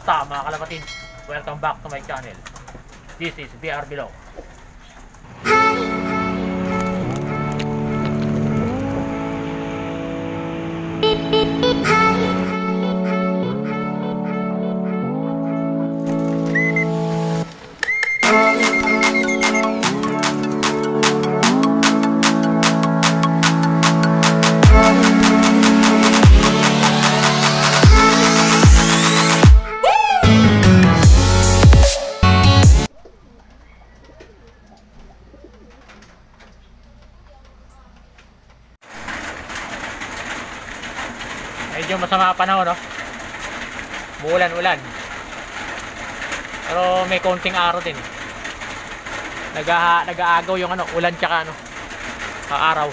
Kumusta mga kalapatid? Welcome back to my channel. This is BR Below. Medyo masama panahon, no? Muulan-ulan. Pero may konting araw din. Nag-aagaw yung ulan tsaka araw.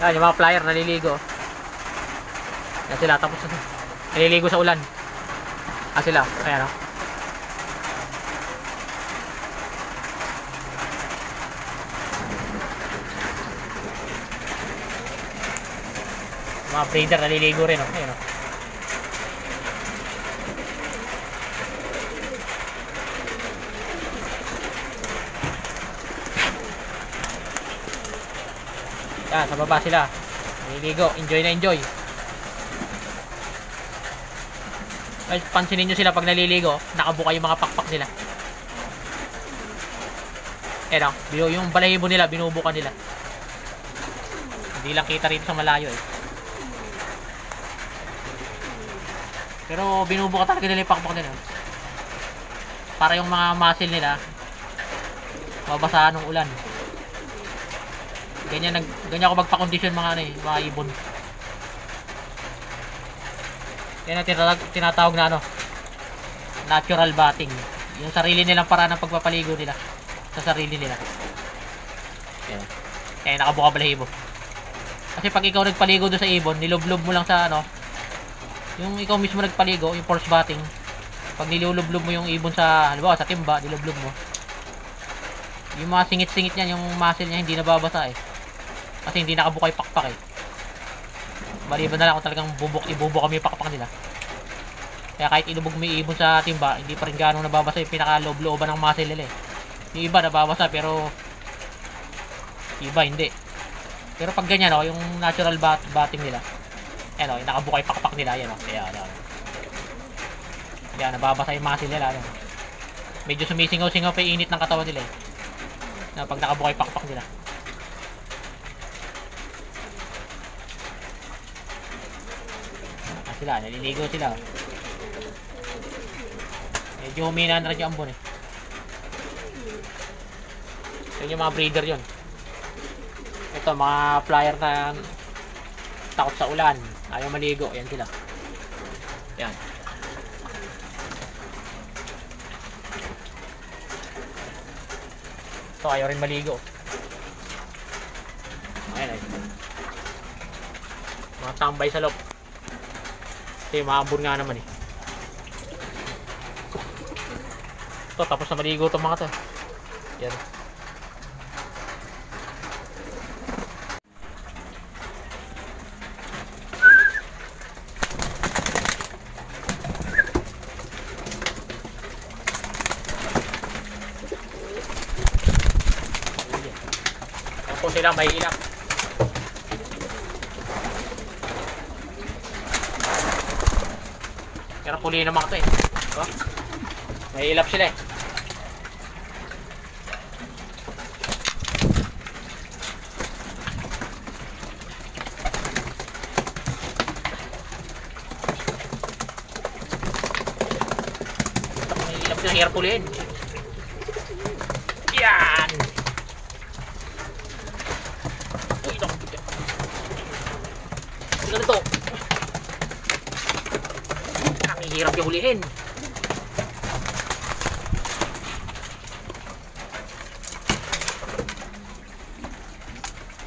Yan, yung mga flyer naliligo. Yan sila, tapos naliligo sa ulan. Sila, ayan, no? Mga breeder naliligo rin, oh. Ayun, oh. Yan, sa baba sila naliligo, enjoy na enjoy. Ay, pansinin nyo sila pag naliligo, nakabuka yung mga pakpak nila. Ayun, oh. Yung balahibo nila, binubukan nila. Hindi lang kita rito sa malayo, eh. Pero binubuka talaga nila yung pakpak nila. Para yung mga muscle nila mabasa ng ulan. Ganyan ako magpa-condition mga mga ibon. Yan ang tinatawag na natural bathing. Yung sarili nilang paraan ng pagpapaligo nila sa sarili nila. Yan. Kaya nakabuka balahibo. Kasi pag ikaw nagpaligo doon sa ibon, nilublob mo lang sa yung ikaw mismo nagpaligo, yung force bathing, pag nilulublob mo yung ibon sa, halimbawa sa timba, nilublob mo, yung mga singit-singit niyan, yung muscle niya hindi nababasa, eh. Kasi hindi nakabuka yung pakpak, eh. Maliban na lang kung talagang ibubuka mo yung pakpak nila. Kaya kahit ilubog mo yung ibon sa timba, hindi pa rin ganong nababasa yung pinaka-loob-looban ng muscle nila, eh. Yung iba nababasa, pero iba hindi. Pero pag ganyan, yung natural bathing nila, ayan, yung nakabuka yung pakpak nila, ayan, ayan. Ayan, nababasa yung muscle nila, ayan. Medyo sumisingaw-singaw pa yung init ng katawan nila, eh. Na pag nakabuka yung pakpak nila. Sila, naliligo sila. Medyo humina na rin yung ambon, eh. Yun yung mga breeder yun. Ito, mga flyer na takot sa ulan, ayaw maligo, ayan sila. Yan. Ito, ayaw rin maligo. Ayan, ay. Mga tambay sa loob. Kasi maambon nga naman, eh. Ito, tapos na maligo itong mga to. Yan. Tapos sila may ilap. Kaya puli na mga ito, eh. Oh, may ilap sila, eh. May ilap sila, hirap pulihin. Yan! Ganito. Ang hirap yung hulihin.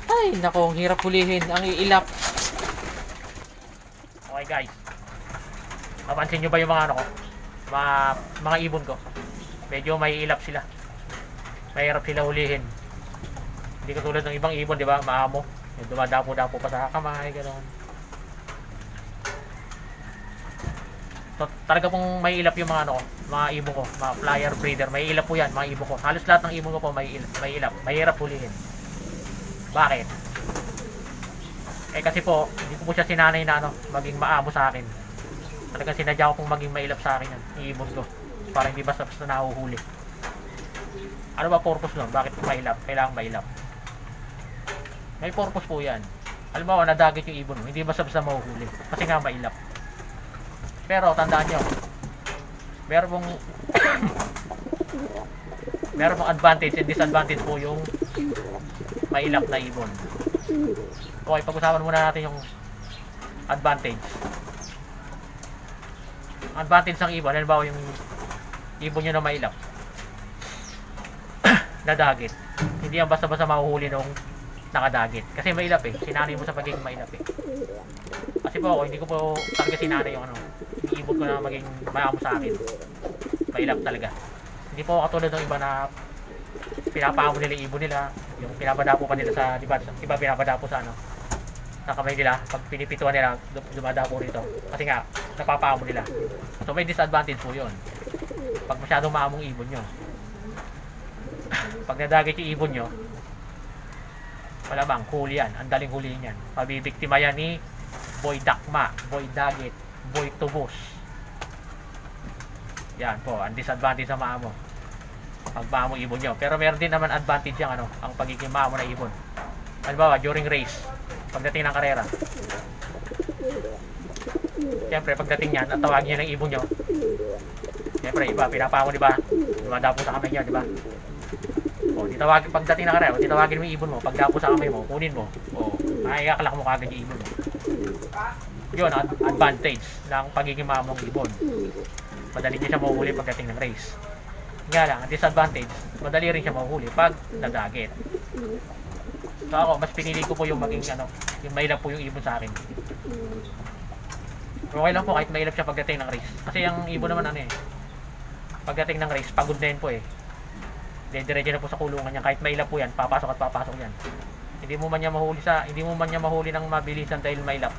Ay, nako, ang hirap hulihin. Ang iilap. Okay, guys. Napansin nyo ba yung mga mga ibon ko? Medyo may ilap sila. Mahirap sila hulihin. Hindi katulad ng ibang ibon, di ba? Maamo. Yung dumadapo-dapo pa sa kamay, gano'n. So, talaga pong may ilap yung mga ano ko, mga ibon ko, mga flyer breeder, may ilap po yan, mga ibon ko. Halos lahat ng ibon ko po may ilap, mahirap hulihin. Bakit? Eh kasi po, hindi ko po siya sinanay na ano, maging maamo sa akin. Talagang sinadya ko pong maging mailap sa akin yan, yung ibon ko. Para hindi basta-basta nahuhuli. Ano ba purpose nun? Bakit mailap? Kailangan mailap. May purpose po yan. Alam mo, nadagit yung ibon mo, hindi basta-basta mahuhuli. Kasi nga mailap. Pero tandaan nyo, meron pong meron pong advantage and disadvantage po yung mailap na ibon. Okay, pag-usapan muna natin yung advantage. Advantage ng ibon, halimbawa yung ibon nyo na mailap nadagit, hindi yan basta-basta mahuhuli nung nakadagit kasi mailap eh, sinanay mo sa pagiging mailap eh. Kasi po ako, hindi ko po talaga sinanay yung ano, ibon ko na maging maamo sa akin, mailap talaga. Hindi po ako katulad ng iba na pinapaamo nila yung ibon nila, yung pinapadapo pa nila sa, di ba, iba pinapadapo sa ano, sa kamay nila, pag pinipituan nila, dumadapo rito, kasi nga, napapaamo nila. So may disadvantage po yun, pag masyadong maamong ibon nyo. Pag nadagit yung ibon nyo, malamang huli yan, ang daling huliin yan, pabibiktima yan ni boy dakma, boy dagit, boy tubos. Yan po, ang disadvantage sa maamo pag maamo ibon nyo. Pero meron din naman advantage yung ano, ang pagiging maamo na ibon. Halimbawa, during race, pagdating ng karera, siyempre pagdating yan at tawagin nyo ng ibon nyo, siyempre iba, pinapamo, diba, dumadapo sa kamay nyo, diba. O, ditawagin, pagdating ng karera, ditawagin mo yung ibon mo, pagdapo sa kamay mo, kunin mo, o, makikaklak mo kagad yung ibon mo. Yun, advantage ng pagiging maamong ibon. Madali niya siya mahuhuli pagdating ng race. Nga lang, ang disadvantage, madali rin siya mahuhuli pag nadagit. So ako, mas pinili ko po yung maging ano, yung mailap po yung ibon sa akin. Pero okay lang po kahit mailap siya pagdating ng race. Kasi yung ibon naman ano eh, pagdating ng race, pagod na yun po eh. Diretso na po sa kulungan niya, kahit mailap po yan, papasok at papasok yan. Hindi mo man niya mahuli ng mabilisan dahil mailap.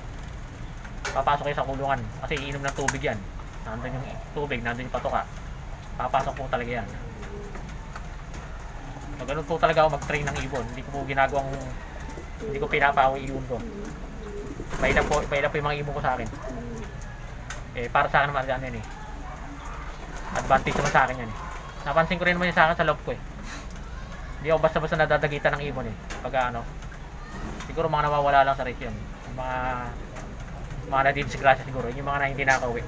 Papasok kayo sa kulungan kasi iinom ng tubig yan. Nandun yung tubig, nandun yung patoka. Papasok po talaga yan. So, ganun po talaga ako mag-train ng ibon. Hindi ko pinapahaw yung ibon ko. Mailap po yung mga ibon ko sa akin. Eh, para sa akin naman yan eh. Advantage naman sa akin yan eh. Napansin ko rin naman yung sa akin sa loob ko eh. Hindi ako basta-basta nadadagitan ng ibon eh. Pag ano, siguro mga nawawala lang sa race yun. Yung mga nadidisgrasya siguro. Yung mga na hindi nakauwi.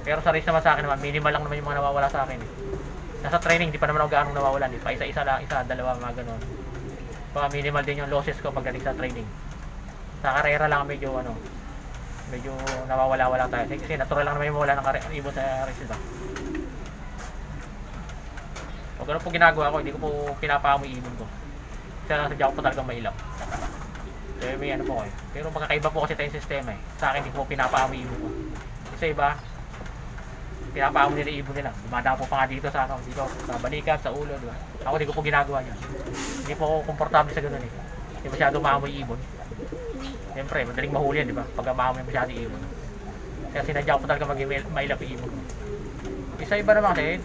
Pero sa race naman sa akin naman, minimal lang naman yung mga nawawala sa akin eh. Nasa training, di pa naman ako gaanong nawawalan eh. Pa isa-isa lang, isa, dalawa, mga ganun. Baka minimal din yung losses ko pagdating sa training. Sa karera lang medyo ano, medyo nawawala-wala tayo. Kasi natural lang naman yung mawala ng ibon sa race diba? O ganun po ginagawa ko, hindi ko po pinapahamo yung ibon ko. Kasi nasadya ko po talagang mailap. So may ano po ko eh. Pero magkakaiba po kasi tayong sistema eh. Sa akin, hindi ko po pinapahamo yung ibon ko. Kasi iba, pinapahamo nila yung ibon nila. Dumadapo pa nga dito sa ano, dito sa balikat, sa ulo, diba? Ako hindi ko po ginagawa yun. Hindi po ako komportable sa ganun eh. Hindi masyado mahamo yung ibon. Siyempre, madaling mahuli yan, diba? Pag mahamo yung masyado yung ibon. Kaya sinadya ko po talaga mailap yung ibon ko. Isa iba naman kasi,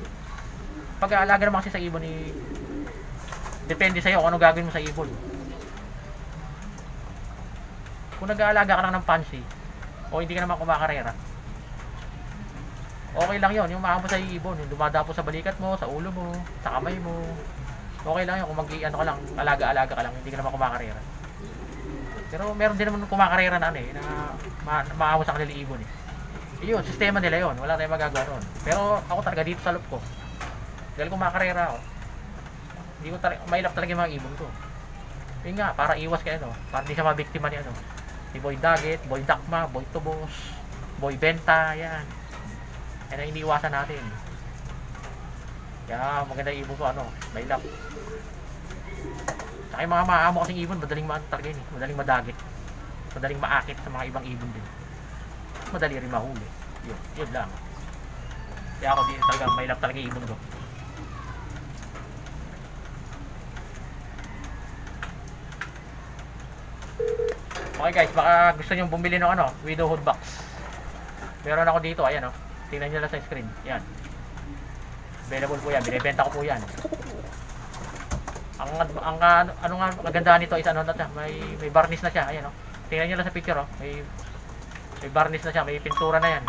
pag-aalaga naman kasi sa ibon eh, depende sa'yo kung ano gagawin mo sa ibon. Kung nag-aalaga ka lang ng pansy o hindi ka naman kumakarera, okay lang yon, yung maamo sa ibon, yung dumadapo sa balikat mo, sa ulo mo, sa kamay mo, okay lang yun kung ano ka lang, alaga-alaga ka lang, hindi ka naman kumakarera. Pero meron din naman kumakarera na ano eh, na maamo sa kanila ibon eh. Yun, sistema nila yun, wala tayong magagawa ron. Pero ako talaga dito sa loob ko, dahil kumakarera ako, hindi ko talaga, mailap talaga yung mga ibon ko. Yun nga, para iwas kayo, no? Para hindi siya mabiktima ni ano, si Boy Dagit, Boy Dakma, Boy Tubos, Boy Benta, yan. Yan ang iniiwasan natin. Kaya maganda yung ibon ko, ano, mailap. Saka yung mga maamo kasing ibon, madaling talaga yun, madaling madagit, madaling maakit sa mga ibang ibon din. Madali rin mahuli. Yun lang. Kaya ako din talaga, mailap talaga yung ibon ko. Okay guys, baka gusto nyo bumili ng ano, widowhood box. Meron ako dito, ayan oh. Tingnan nyo lang sa screen. Yan. Available po yan. Binibenta ko po yan. Ano nga maganda nito is ano na siya, may varnish na siya. Ayan, oh. Tingnan niyo lang sa picture, oh. May varnish na siya, may pintura na yan.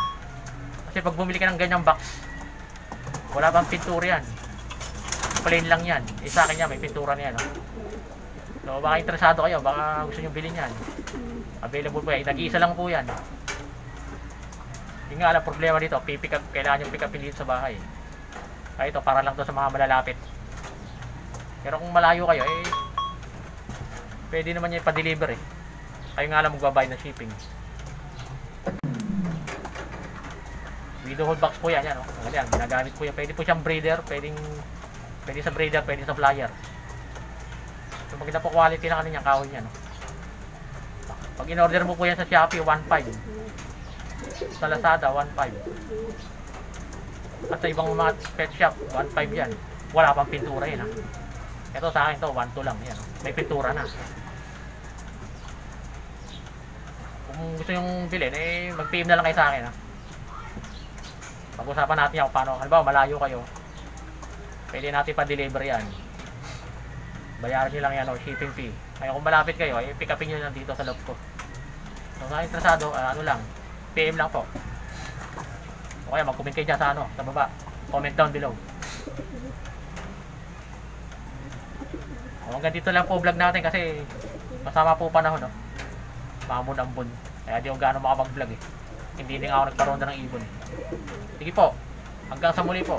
Kasi pag bumili ka ng ganyang box, wala pang pintura yan. Plain lang yan. Sa akin yan, may pintura na yan, oh. So baka interesado kayo, baka gusto niyo bilhin yan. Available po yan. Nag-iisa lang po yan. Hindi nga alam problema dito, pipick up, kailangan yung pick upin dito sa bahay. Kaya ito, para lang to sa mga malalapit. Pero kung malayo kayo, pwede naman yung pa-deliver eh. Kayo nga lang magbabayad ng shipping. Window hold box po yan, yan, oh. Yan, ginagamit po yan. Pwede po siyang breeder, pwede sa breeder, pwede sa flyer. So maganda po quality na kanyang kahoy niya, no. Pag in-order mo po yan sa Shopee, 1.5. Sa Lazada, 1.5. At sa ibang mga pet shop, 1.5 yan. Wala pang pintura yan, ha. Ito sa akin to, 1.2 lang yan. May pintura na. Kung gusto yung bilhin, mag-PM na lang kayo sa akin, ha. Pag-usapan natin yan kung paano. Halimbawa, malayo kayo. Pwede natin pa-deliver yan. Bayaran nyo lang yan, o shipping fee. Kaya kung malapit kayo, pick upin nyo lang dito sa loob ko. So, sa interesado, ano lang, PM lang po. O kaya mag-comment kayo dyan sa sa baba. Comment down below. Hanggang dito lang po vlog natin kasi masama po panahon, no? Mamon-ambon. Kaya di ako gaano makapag-vlog eh. Hindi din ako nagkaroon na ng ibon. Sige po. Hanggang sa muli po.